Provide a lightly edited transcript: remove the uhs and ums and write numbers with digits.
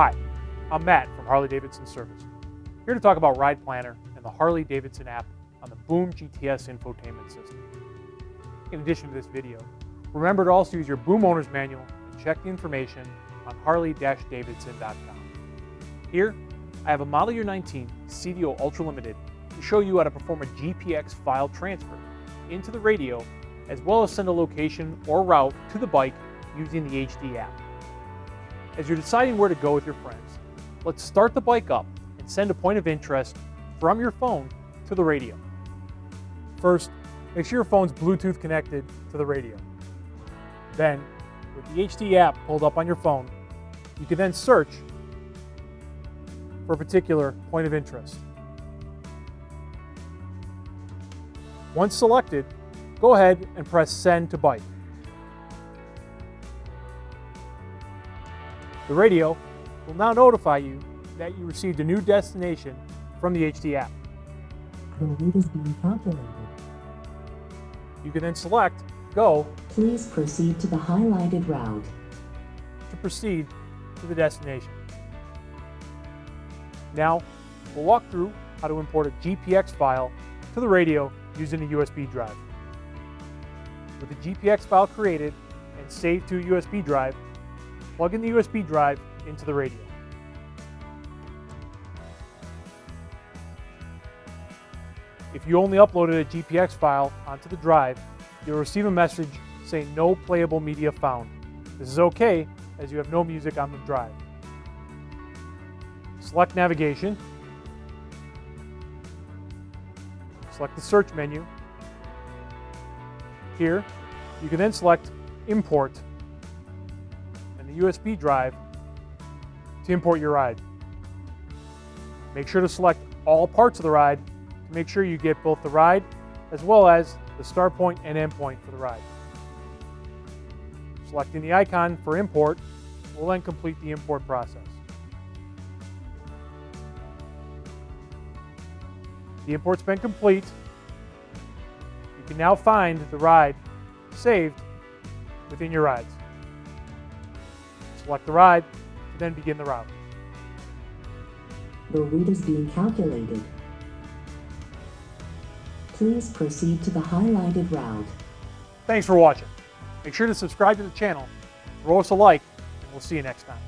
Hi, I'm Matt from Harley-Davidson Service, here to talk about Ride Planner and the Harley-Davidson app on the Boom GTS Infotainment system. In addition to this video, remember to also use your Boom Owner's Manual and check the information on harley-davidson.com. Here, I have a Model Year 19 CDO Ultra Limited to show you how to perform a GPX file transfer into the radio, as well as send a location or route to the bike using the HD app. As you're deciding where to go with your friends, let's start the bike up and send a point of interest from your phone to the radio. First, make sure your phone's Bluetooth connected to the radio. Then, with the HD app pulled up on your phone, you can then search for a particular point of interest. Once selected, go ahead and press Send to Bike. The radio will now notify you that you received a new destination from the HD app. The route is being calculated. You can then select Go Please proceed to the highlighted route. to proceed to the destination. Now, we'll walk through how to import a GPX file to the radio using a USB drive. With the GPX file created and saved to a USB drive, plug in the USB drive into the radio. If you only uploaded a GPX file onto the drive, you'll receive a message saying no playable media found. This is okay, as you have no music on the drive. Select navigation. Select the search menu. Here, you can then select Import and the USB drive to import your ride. Make sure to select all parts of the ride to make sure you get both the ride as well as the start point and end point for the ride. Selecting the icon for import will then complete the import process. The import's been complete. You can now find the ride saved within your rides. Select the ride, and then begin the route. The route is being calculated. Please proceed to the highlighted route. Thanks for watching. Make sure to subscribe to the channel, throw us a like, and we'll see you next time.